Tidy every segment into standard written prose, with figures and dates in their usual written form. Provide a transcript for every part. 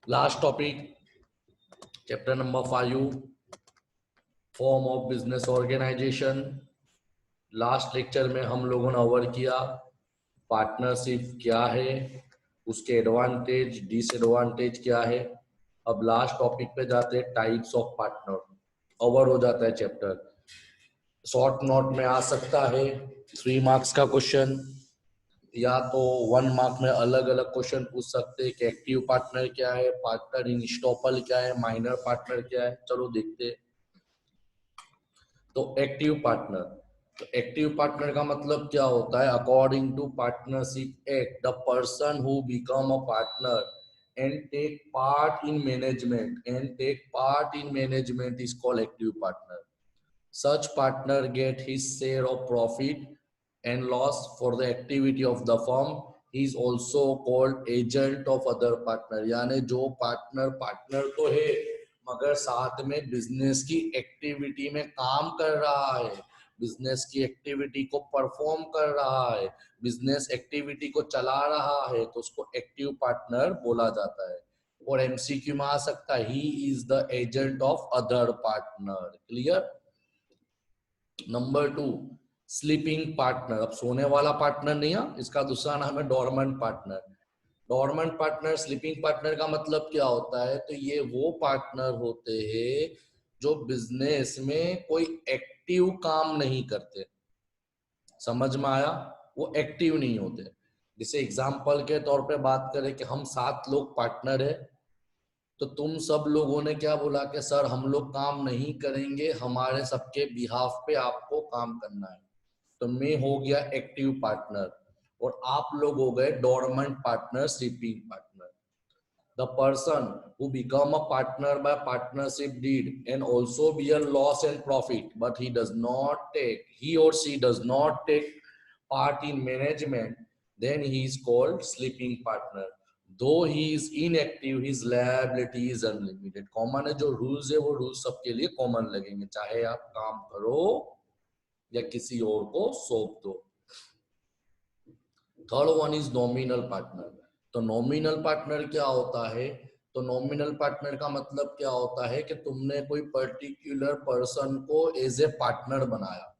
Last topic, chapter number 5, form of business organisation. Last lecture में हम लोगों ने कवर किया पार्टनरशिप क्या है, उसके एडवांटेज डिसएडवांटेज क्या है। अब लास्ट टॉपिक पे जाते हैं, टाइप्स ऑफ पार्टनर। कवर हो जाता है चैप्टर। शॉर्ट नोट में आ सकता है 3 मार्क्स का क्वेश्चन, या तो 1 मार्क में अलग अलग क्वेश्चन पूछ सकते हैं कि एक्टिव पार्टनर क्या है, पार्टनर इन स्टॉपल क्या है, माइनर पार्टनर क्या है। चलो देखते हैं। तो एक्टिव पार्टनर का मतलब क्या होता है? According to partnership act, the person who become a partner and take part in management is called active partner. Such partner get his share of profit and loss for the activity of the firm. He is also called agent of other partner. यानी जो partner तो है मगर साथ में business की activity में काम कर रहा है, बिजनेस की एक्टिविटी को परफॉर्म कर रहा है, बिजनेस एक्टिविटी को चला रहा है, तो उसको एक्टिव पार्टनर बोला जाता है. और एमसीक्यू में आ सकता है, he is the agent of other partner. Clear? Number 2, sleeping partner. अब सोने वाला पार्टनर नहीं है, इसका दूसरा नाम है dormant partner. Dormant partner, sleeping partner का मतलब क्या होता है? तो ये वो पार्टनर होते हैं जो बिजनेस में कोई एक्टिव काम नहीं करते. समझ में आया? वो एक्टिव नहीं होते. जैसे एग्जांपल के तौर पे बात करें कि हम 7 लोग पार्टनर है, तो तुम सब लोगों ने क्या बोला कि सर हम लोग काम नहीं करेंगे, हमारे सबके बिहाफ पे आपको काम करना है. तो मैं हो गया एक्टिव पार्टनर और आप लोग हो गए dormant partner, sleeping partner. The person who become a partner by partnership deed and also bear loss and profit but he or she does not take part in management, then he is called sleeping partner. Though he is inactive, his liability is unlimited. Common है, जो rules है वो rules सबके लिए common लगेंगे, चाहे आप काम करो या किसी और को सौंप दो. Third one is nominal partner. तो नॉमिनल पार्टनर क्या होता है? तो नॉमिनल पार्टनर का मतलब क्या होता है कि तुमने कोई पर्टिकुलर पर्सन को एज ए पार्टनर बनाया,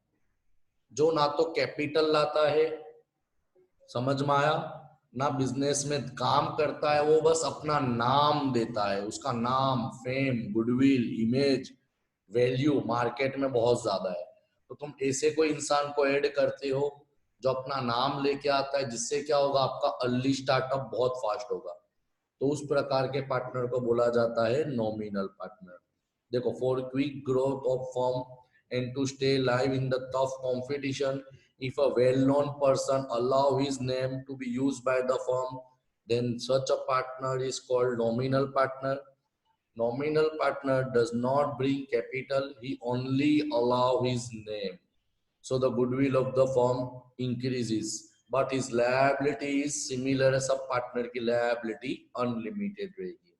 जो ना तो कैपिटल लाता है, समझ में आया, ना बिजनेस में काम करता है, वो बस अपना नाम देता है. उसका नाम, fame, goodwill, image, value market में बहुत ज्यादा है. तो तुम ऐसे कोई इंसान को ऐड करते हो जो अपना नाम लेके आता है, जिससे क्या होगा, आपका अर्ली स्टार्टअप बहुत फास्ट होगा. तो उस प्रकार के पार्टनर को बोला जाता है नॉमिनल पार्टनर. देखो, for quick growth of firm and to stay live in the tough competition, if a well-known person allow his name to be used by the firm, then such a partner is called nominal partner. Nominal partner does not bring capital, he only allow his name. So the goodwill of the firm increases, but his liability is similar. सब partner की liability unlimited रहेगी.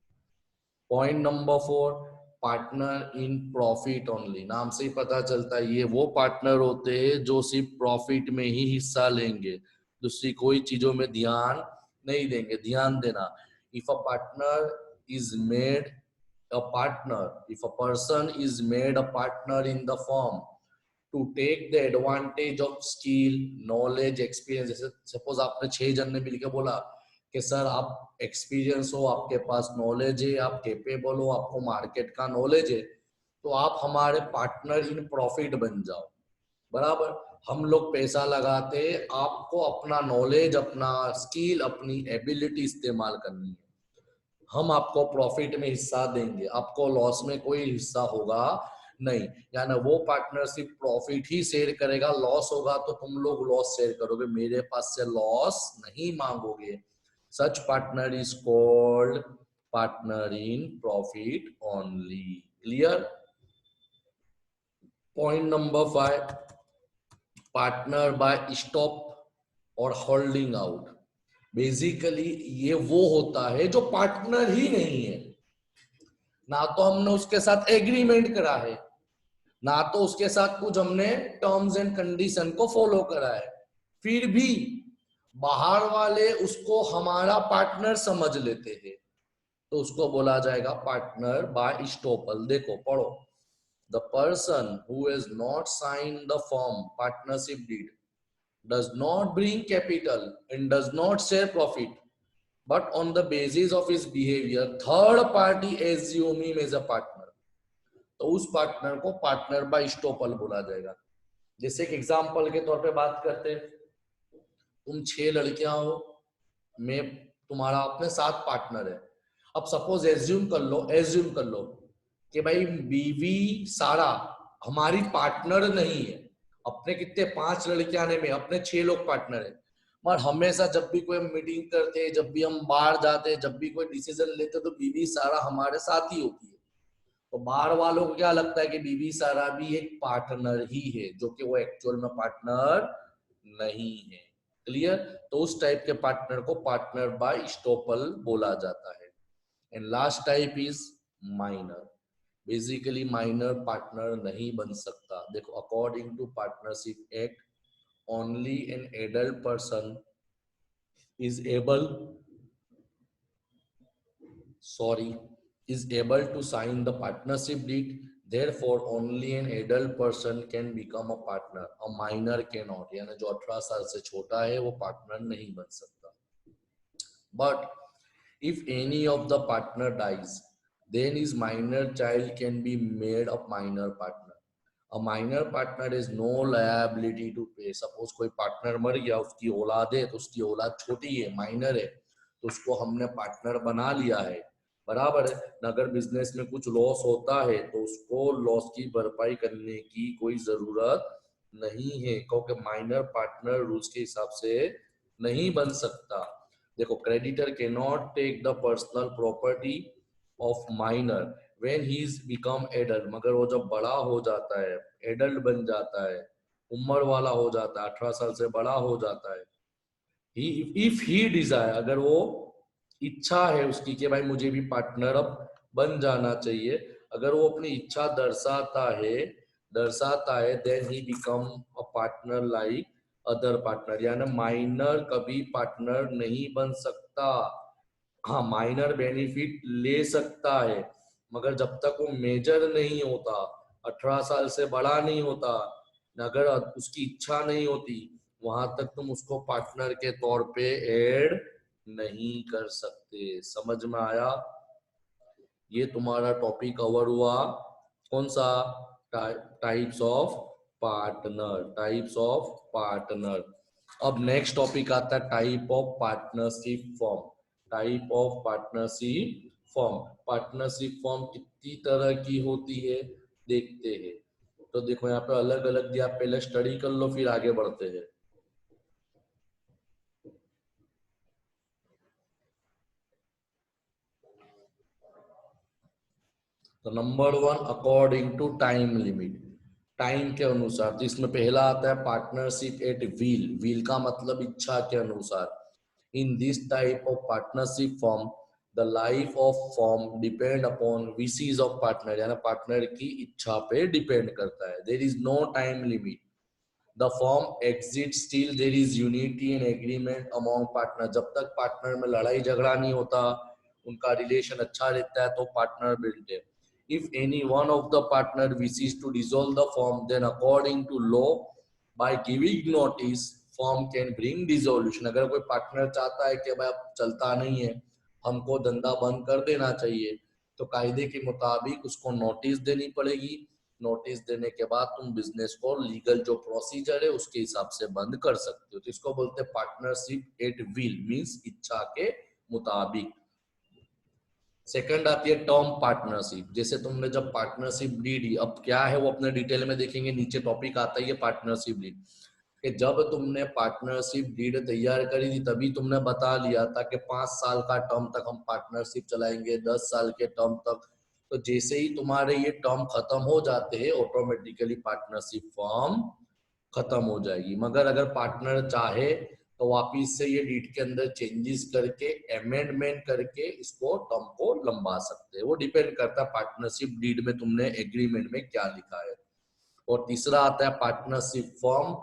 Point number 4, partner in profit only. नाम से ही पता चलता है ये वो पार्टनर होते हैं जो सिर्फ प्रॉफिट में ही हिस्सा लेंगे, दूसरी कोई चीजों में ध्यान नहीं देंगे. ध्यान देना, if a partner is made a partner, if a person is made a partner in the firm to take the advantage of skill, knowledge, experience. जैसे सपोज आपने 6 जन ने मिलकर बोला कि सर आप एक्सपीरियंस हो, आपके पास नॉलेज है, आप कैपेबल हो, आपको मार्केट का नॉलेज है, तो आप हमारे पार्टनर इन प्रॉफिट बन जाओ. बराबर, हम लोग पैसा लगाते, आपको अपना नॉलेज, अपना स्किल, अपनी एबिलिटी इस्तेमाल करनी है. हम आपको प्रॉफिट में हिस्सा देंगे, आपको लॉस में कोई हिस्सा होगा नहीं. यानी वो पार्टनरशिप प्रॉफिट ही शेयर करेगा, लॉस होगा तो तुम लोग लॉस शेयर करोगे, मेरे पास से लॉस नहीं मांगोगे. Such partner is called partner in profit only. Clear? Point number 5, partner by stop और holding out. बेसिकली ये वो होता है जो पार्टनर ही नहीं है, ना तो हमने उसके साथ एग्रीमेंट करा है, ना तो उसके साथ कुछ हमने टर्म्स एंड कंडीशन को फॉलो करा है, फिर भी बाहर वाले उसको हमारा पार्टनर समझ लेते हैं. तो उसको बोला जाएगा पार्टनर बाय इस्टोपल। देखो पढ़ो, the person who has not sign the firm partnership deed does not bring capital and does not share profit, but on the basis of his behavior third party assume him as a partner, तो उस partner को partner by इस्टोपल बोला जाएगा। जैसे एक example के तौर पे बात करते हैं, तुम 6 लड़कियां हो, मैं तुम्हारा अपने 7 पार्टनर है। अब सपोज एज्यूम कर लो कि भाई बीवी सारा हमारी पार्टनर नहीं है। अपने कितने 5 लड़कियां ने, में अपने 6 लोग पार्टनर है, मगर हमेशा जब भी कोई मीटिंग करते, जब भी हम बाहर जाते, जब भी कोई डिसीजन लेते, तो बीवी सारा हमारे साथ ही होती है। तो बाहर वालों को क्या लगता है कि बीवी सारा भी एक पार्टनर ही है, जो कि वो एक्चुअल में पार्टनर नहीं है। क्लियर? तो उस टाइप के पार्टनर को पार्टनर बाय इस्टोपल बोला जाता है। And last type is minor. Basically minor partner नहीं बन सकता। देखो, according to partnership act only an adult person is able to sign the partnership deed. Therefore only an adult person can become a partner, a minor cannot। यानी जो 18 साल से छोटा है वो पार्टनर नहीं बन सकता। But if any of the partner dies, then his minor child can be made a minor partner। A minor partner is no liability to pay। Suppose कोई पार्टनर मर गया, उसकी औलाद है, तो उसकी औलाद छोटी है, माइनर है, तो उसको हमने पार्टनर बना लिया है, बराबर है। अगर बिजनेस में कुछ लॉस होता है तो उसको लॉस की भरपाई करने की कोई जरूरत नहीं है, क्योंकि माइनर पार्टनर रूल्स के हिसाब से नहीं बन सकता। देखो, creditor can not take the personal property of minor when he is become adult. मगर वो जब बड़ा हो जाता है, एडल्ट बन जाता है, उम्र वाला हो जाता है, 18 साल से बड़ा हो जाता है, इफ ही डिजायर, अगर वो इच्छा है उसकी कि भाई मुझे भी पार्टनर अब बन जाना चाहिए, अगर वो अपनी इच्छा दर्शाता है then he become a partner like other partner. यानी माइनर कभी पार्टनर नहीं बन सकता। हाँ, माइनर बेनिफिट ले सकता है, मगर जब तक वो मेजर नहीं होता, 18 साल से बड़ा नहीं होता, अगर उसकी इच्छा नहीं होती, वहां तक तुम उसको पार्टनर के तौर पे ऐड नहीं कर सकते। समझ में आया? ये तुम्हारा टॉपिक कवर हुआ। कौन सा? Types of partner. अब नेक्स्ट टॉपिक आता है type of partnership form. Type of partnership form. Partnership form कितनी तरह की होती है देखते हैं। तो देखो, यहाँ पे अलग अलग दिया, पहले स्टडी कर लो फिर आगे बढ़ते हैं। तो number 1, according to time limit, time के अनुसार। तो इसमें पहला आता है पार्टनरशिप एट व्हील। व्हील का मतलब इच्छा के अनुसार। In this type of partnership firm the life of firm depend upon wishes of partner. यानी पार्टनर की इच्छा पे डिपेंड करता है। There is no time limit. The firm exist still there is unity and agreement among partner. जब तक partner में लड़ाई झगड़ा नहीं होता, उनका रिलेशन अच्छा रहता है, तो पार्टनर बिल्ट है। If any one of the partner wishes to dissolve the firm, then according to law, by giving notice, firm can bring dissolution। अगर कोई पार्टनर चाहता है कि भाई अब चलता नहीं है, हमको धंधा बंद कर देना चाहिए, तो कायदे के मुताबिक उसको नोटिस देनी पड़ेगी। नोटिस देने के बाद तुम बिजनेस को लीगल जो प्रोसीजर है उसके हिसाब से बंद कर सकते हो। तो इसको बोलते हैं पार्टनरशिप एट विल, मींस इच्छा के मुताबिक। सेकंड आती है टर्म पार्टनरशिप। जैसे तुमने जब पार्टनरशिप डीड, अब क्या है वो अपने डिटेल में देखेंगे, नीचे टॉपिक आता है ये पार्टनरशिप डीड, कि जब तुमने पार्टनरशिप डीड तैयार करी थी तभी तुमने बता लिया था कि 5 साल का टर्म तक हम पार्टनरशिप चलाएंगे, 10 साल के टर्म तक। तो जैसे ही तुम्हारे ये टर्म खत्म हो जाते हैं, ऑटोमेटिकली पार्टनरशिप फॉर्म खत्म हो जाएगी। मगर अगर पार्टनर चाहे तो वापिस से ये डीड के अंदर चेंजेस करके, अमेंडमेंट करके इसको टर्म को लंबा सकते हैं। वो डिपेंड करता है पार्टनरशिप डीड में तुमने एग्रीमेंट में क्या लिखा है। और तीसरा आता है partnership form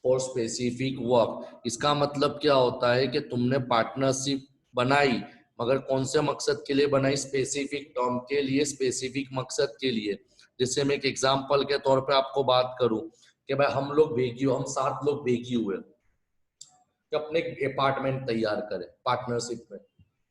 for specific work. इसका मतलब क्या होता है कि तुमने पार्टनरशिप बनाई, मगर कौन से मकसद के लिए बनाई? स्पेसिफिक टर्म के लिए, स्पेसिफिक मकसद के लिए। जैसे मैं एक एग्जांपल के तौर पे आपको बात करूं कि भाई हम लोग भेगी, हम 7 लोग भेगी हुए कि अपने अपार्टमेंट तैयार करें पार्टनरशिप में।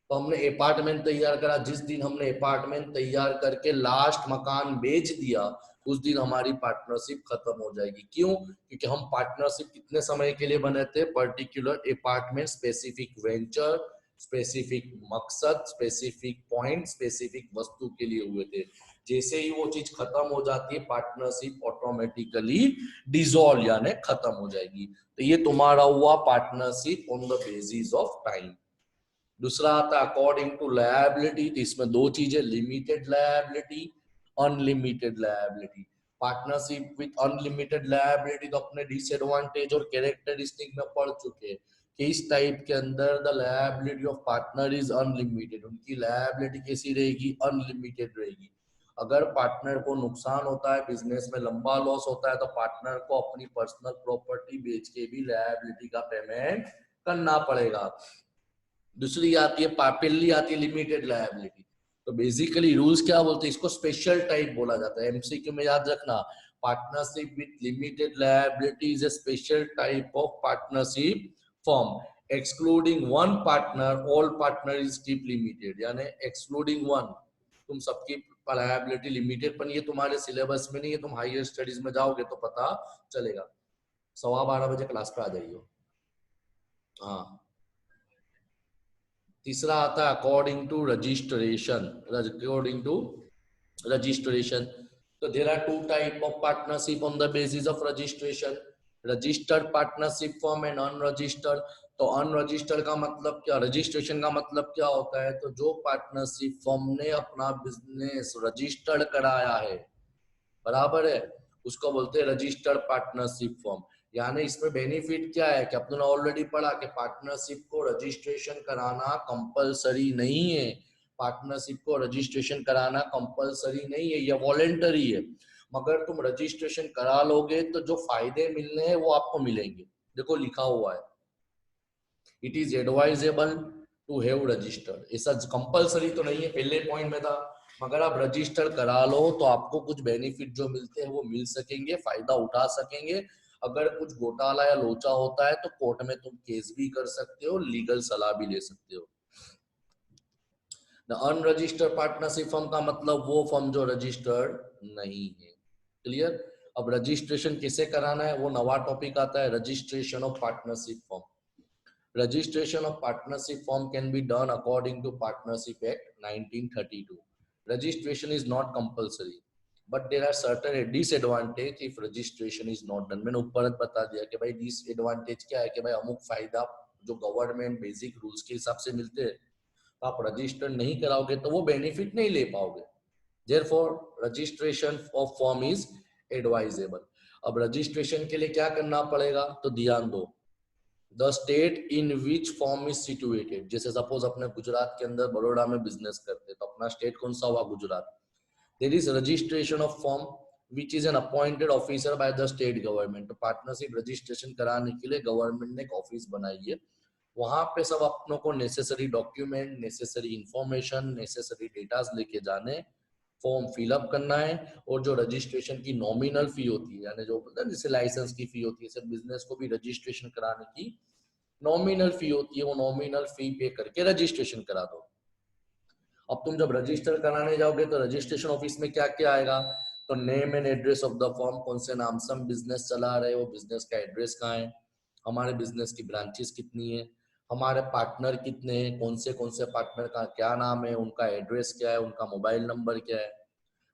तो हमने अपार्टमेंट तैयार करा, जिस दिन हमने अपार्टमेंट तैयार करके लास्ट मकान बेच दिया उस दिन हमारी पार्टनरशिप खत्म हो जाएगी। क्यों? क्योंकि हम पार्टनरशिप कितने समय के लिए बने थे? Particular apartment, specific venture, specific मकसद, स्पेसिफिक पॉइंट, स्पेसिफिक वस्तु के लिए हुए थे। जैसे ही वो चीज खत्म हो जाती है पार्टनरशिप ऑटोमेटिकली डिसॉल्व यानी खत्म हो जाएगी। तो ये तुम्हारा हुआ partnership on the basis of time. दूसरा आता है अकॉर्डिंग टू लायबिलिटी। तो इसमें दो चीजें, limited liability, unlimited liability. Partnership with unlimited liability तो अपने डिसएडवांटेज और कैरेक्टरिस्टिक में पढ़ चुके हैं कि इस टाइप के अंदर the liability of partner is unlimited. उनकी लायबिलिटी कैसी रहेगी? अनलिमिटेड रहेगी। अगर पार्टनर को नुकसान होता है, बिजनेस में लंबा लॉस होता है, तो पार्टनर को अपनी पर्सनल प्रॉपर्टी बेच के भी लायबिलिटी का पेमेंट करना पड़ेगा। दूसरी आती है पहली आती है लिमिटेड लायबिलिटी। तो बेसिकली रूल्स क्या बोलते हैं? इसको स्पेशल टाइप बोला जाता है। एमसीक्यू में याद रखना, partnership with limited liability is a special type of partnership form. Excluding one partner all partner is keep limited, यानी एक्सक्लूडिंग वन तुम सबकी लायबिलिटी लिमिटेड। पर ये तुम्हारे सिलेबस में नहीं है, तुम हायर स्टडीज में जाओगे तो पता चलेगा। 12:15 क्लास पे आ जाइए। हाँ, तीसरा आता है according to registration. According to registration, तो there are two type of partnership on the basis of registration, registered partnership form and unregistered. तो अनरजिस्टर्ड का मतलब क्या, रजिस्ट्रेशन का मतलब क्या होता है? तो जो पार्टनरशिप फॉर्म ने अपना बिजनेस रजिस्टर्ड कराया है, बराबर है, उसको बोलते हैं रजिस्टर्ड पार्टनरशिप फॉर्म। यानी इसमें बेनिफिट क्या है कि अपने ऑलरेडी पढ़ा कि पार्टनरशिप को रजिस्ट्रेशन कराना कंपलसरी नहीं है। पार्टनरशिप को रजिस्ट्रेशन कराना कंपलसरी नहीं है, यह वॉलेंटरी है। मगर तुम रजिस्ट्रेशन करा लोगे तो जो फायदे मिलने हैं वो आपको मिलेंगे। देखो लिखा हुआ है, it is advisable to have registered. ऐसा कंपलसरी तो नहीं है, पहले पॉइंट में था, मगर आप रजिस्टर करा लो तो आपको कुछ बेनिफिट जो मिलते हैं वो मिल सकेंगे, फायदा उठा सकेंगे। अगर कुछ घोटाला या लोचा होता है तो कोर्ट में तुम केस भी कर सकते हो, लीगल सलाह भी ले सकते हो। अनरजिस्टर्ड पार्टनरशिप फर्म का मतलब वो फर्म जो रजिस्टर्ड नहीं है। क्लियर? अब रजिस्ट्रेशन कैसे कराना है वो नवा टॉपिक आता है, registration of partnership firm. Registration of partnership form can be done according to Partnership Act 1932. Registration is not compulsory, but there are certain disadvantage if registration is not done. मैंने ऊपर बता दिया कि भाई disadvantage क्या है कि भाई अमुक फायदा जो गवर्नमेंट बेसिक रूल्स के हिसाब से मिलते हैं, आप रजिस्टर नहीं कराओगे तो वो बेनिफिट नहीं ले पाओगे। Therefore, registration of form is advisable. अब रजिस्ट्रेशन के लिए क्या करना पड़ेगा? तो ध्यान दो, the state in which form is situated. जैसे सपोज अपने गुजरात के अंदर बड़ोड़ा में बिजनेस करते, तो अपना स्टेट कौन सा हुआ? Gujarat. There is registration of firm which is an appointed officer by the state government. तो पार्टनरशिप रजिस्ट्रेशन कराने के लिए गवर्नमेंट ने एक ऑफिस बनाई है, वहां पे सब अपनों को necessary document, necessary information, necessary datas लेके जाने, फॉर्म फिलअप करना है। और जो रजिस्ट्रेशन की नॉमिनल फी होती है, यानी जो जैसे लाइसेंस की फी होती है, सब बिजनेस को भी रजिस्ट्रेशन कराने की नॉमिनल फी होती है, वो नॉमिनल फी पे करके रजिस्ट्रेशन करा दो। अब तुम जब रजिस्टर कराने जाओगे तो रजिस्ट्रेशन ऑफिस में क्या क्या आएगा? तो name and address of the firm, कौन से नाम से हम बिजनेस चला रहे हो, बिजनेस का एड्रेस कहाँ है, हमारे बिजनेस की ब्रांचेस कितनी है, हमारे पार्टनर कितने हैं, कौन से पार्टनर का क्या नाम है, उनका एड्रेस क्या है, उनका मोबाइल नंबर क्या है,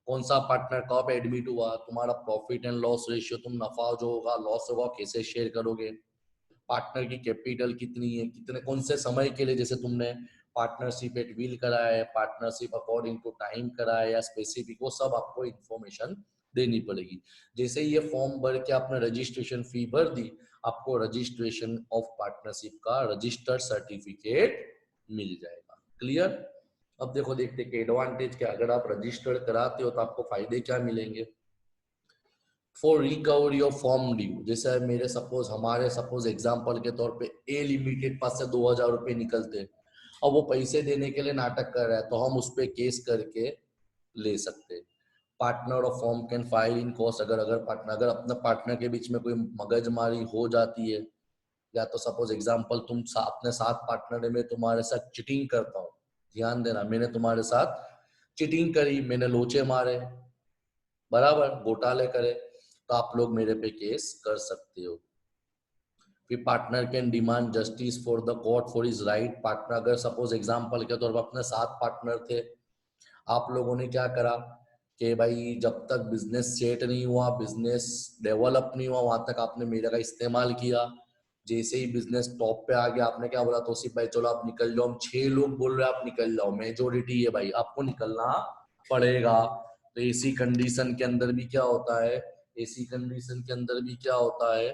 कौन सा पार्टनर कब एडमिट हुआ, तुम्हारा प्रॉफिट एंड लॉस रेशियो, तुम नफा जो होगा लॉस होगा कैसे शेयर करोगे, पार्टनर की कैपिटल कितनी है, कितने कौन से समय के लिए, जैसे तुमने पार्टनरशिप एट विल कराया है, पार्टनरशिप अकॉर्डिंग टू टाइम कराया है या स्पेसिफिक, वो सब आपको इन्फॉर्मेशन देनी पड़ेगी। जैसे ये फॉर्म भर के आपने रजिस्ट्रेशन फी भर दी, आपको रजिस्ट्रेशन ऑफ पार्टनरशिप का रजिस्टर्ड सर्टिफिकेट मिल जाएगा। क्लियर? अब देखो देखते कि एडवांटेज क्या, अगर आप रजिस्टर्ड कराते हो तो आपको फायदे क्या मिलेंगे। For recovery of form due, जैसे मेरे सपोज हमारे सपोज एग्जांपल के तौर पे ए लिमिटेड पास से 2000 रुपए निकलते, और वो पैसे देने के लिए नाटक कर रहा है तो हम उस पर केस करके ले सकते हैं। पार्टनर और firm can file in course, अगर अपने पार्टनर के बीच में कोई मगजमारी हो जाती है, या तो सपोज एग्जांपल तुम अपने साथ पार्टनर में तुम्हारे साथ चीटिंग करता हूँ, ध्यान देना, मैंने तुम्हारे साथ चीटिंग करी, मैंने लोचे मारे, बराबर घोटाले करे, तो आप लोग मेरे पे केस कर सकते हो। फिर partner can demand justice for the court for his right. Partner, अगर सपोज एग्जांपल के तौर पर अपने 7 पार्टनर थे, आप लोगों ने क्या करा कि भाई जब तक बिजनेस सेट नहीं हुआ, बिजनेस डेवलप नहीं हुआ, वहां तक आपने मेरे का इस्तेमाल किया। जैसे ही बिजनेस टॉप पे आ गया, आपने क्या बोला, तौसीफ भाई चलो आप निकल जाओ, हम 6 लोग बोल रहे हैं आप निकल जाओ, मेजोरिटी है भाई, आपको निकलना पड़ेगा। तो ऐसी कंडीशन के अंदर भी क्या होता है, ऐसी कंडीशन के अंदर भी क्या होता है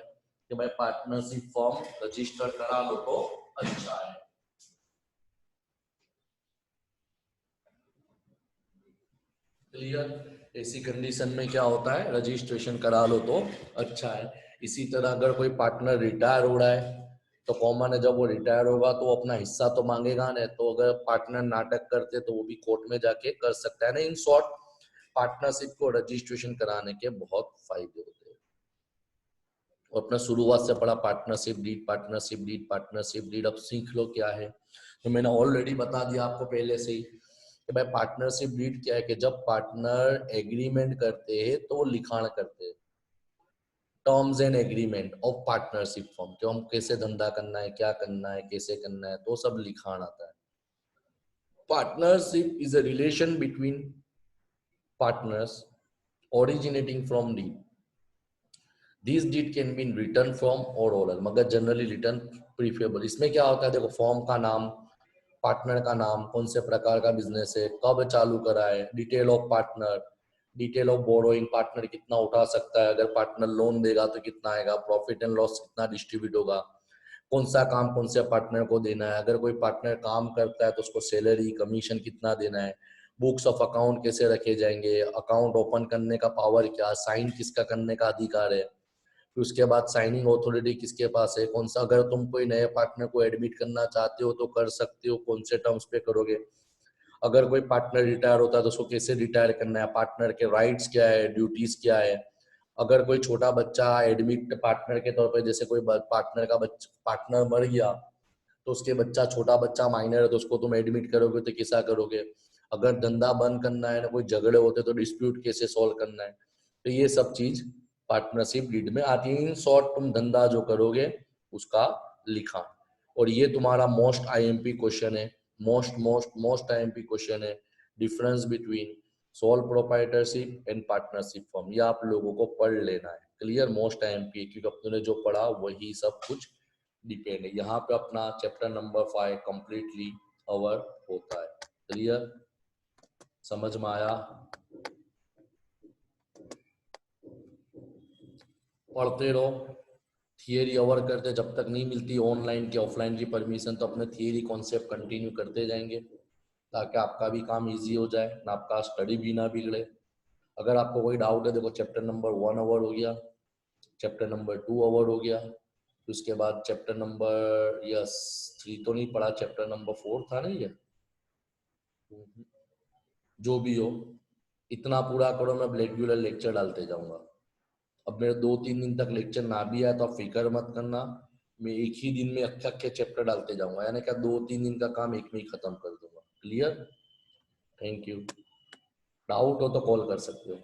कि भाई पार्टनरशिप फॉर्म रजिस्टर करा लो तो अच्छा है। क्लियर? ऐसी कंडीशन में क्या होता है, रजिस्ट्रेशन करा लो तो अच्छा है। इसी तरह अगर कोई पार्टनर रिटायर हो रहा है तो कॉमन है, जब वो रिटायर होगा तो वो अपना हिस्सा तो मांगेगा ना, तो अगर पार्टनर नाटक करते तो वो भी कोर्ट में जाके कर सकता है ना। इन शॉर्ट, पार्टनरशिप को रजिस्ट्रेशन कराने के बहुत फायदे होते हैं। और अपना शुरुआत से पढ़ा partnership deed, partnership deed, partnership deed, अब सीख लो क्या है। तो मैंने ऑलरेडी बता दिया आपको पहले से ही कि भाई पार्टनरशिप डीड क्या है, कि जब पार्टनर एग्रीमेंट करते हैं तो वो लिखाण करते हैं, terms and agreement of partnership form, कि हम कैसे धंधा करना है, क्या करना है, कैसे करना है, तो सब लिखाण आता है। Partnership is a relation between partners originating from deed. These deed can be written from or oral, मगर जनरली रिटर्न प्रीफरेबल। इसमें क्या होता है, देखो फॉर्म का नाम, पार्टनर का नाम, कौन से प्रकार का बिजनेस है, कब चालू करा है, detail of partner, detail of borrowing, partner कितना उठा सकता है, अगर पार्टनर लोन देगा तो कितना आएगा, प्रॉफिट एंड लॉस कितना डिस्ट्रीब्यूट होगा, कौन सा काम कौन से पार्टनर को देना है, अगर कोई पार्टनर काम करता है तो उसको सैलरी कमीशन कितना देना है, बुक्स ऑफ अकाउंट कैसे रखे जाएंगे, अकाउंट ओपन करने का पावर क्या, साइन किसका करने का अधिकार है, फिर उसके बाद साइनिंग अथॉरिटी किसके पास है, कौन सा, अगर तुम कोई नए पार्टनर को एडमिट करना चाहते हो तो कर सकते हो, कौन से टर्म्स पे करोगे, अगर कोई पार्टनर रिटायर होता है तो उसको कैसे रिटायर करना है, पार्टनर के राइट्स क्या है, ड्यूटीज क्या है, अगर कोई छोटा बच्चा एडमिट पार्टनर के तौर पे, जैसे कोई पार्टनर का बच्चा, पार्टनर मर गया तो उसके बच्चा, छोटा बच्चा माइनर है तो उसको तुम एडमिट करोगे तो कैसा करोगे, अगर धंधा बंद करना है ना, कोई झगड़े होते तो डिस्प्यूट कैसे सॉल्व करना है, तो ये सब चीज पार्टनरशिप डीड में आती है। इन शॉर्ट तुम धंधा जो करोगे उसका लिखा, और ये तुम्हारा मोस्ट आईएमपी क्वेश्चन है, मोस्ट आईएमपी क्वेश्चन है, difference between sole proprietorship and partnership form, ये आप लोगों को पढ़ लेना है। क्लियर? मोस्ट आईएमपी, क्योंकि अपने जो पढ़ा वही सब कुछ डिपेंड है। यहाँ पे अपना चैप्टर नंबर 5 कंप्लीटली कवर होता है। क्लियर? समझ में आया? पढ़ते रहो, थियरी कवर करते, जब तक नहीं मिलती ऑनलाइन की ऑफलाइन की परमिशन तो अपने थियरी कॉन्सेप्ट कंटिन्यू करते जाएंगे, ताकि आपका भी काम इजी हो जाए ना, आपका स्टडी भी ना बिगड़े। अगर आपको कोई डाउट है, देखो चैप्टर नंबर 1 अवर हो गया, चैप्टर नंबर 2 अवर हो गया, उसके बाद चैप्टर नंबर, यस 3 तो नहीं पढ़ा, चैप्टर नंबर 4 था ना ये, जो भी हो, इतना पूरा करो, मैं रेगुलर लेक्चर डालते जाऊंगा। अब मेरे 2-3 दिन तक लेक्चर ना भी आया तो आप फिक्र मत करना, मैं एक ही दिन में अच्छे अच्छे चैप्टर डालते जाऊंगा, यानी क्या 2-3 दिन का काम एक में ही खत्म कर दूंगा। क्लियर? Thank you. डाउट हो तो कॉल कर सकते हो।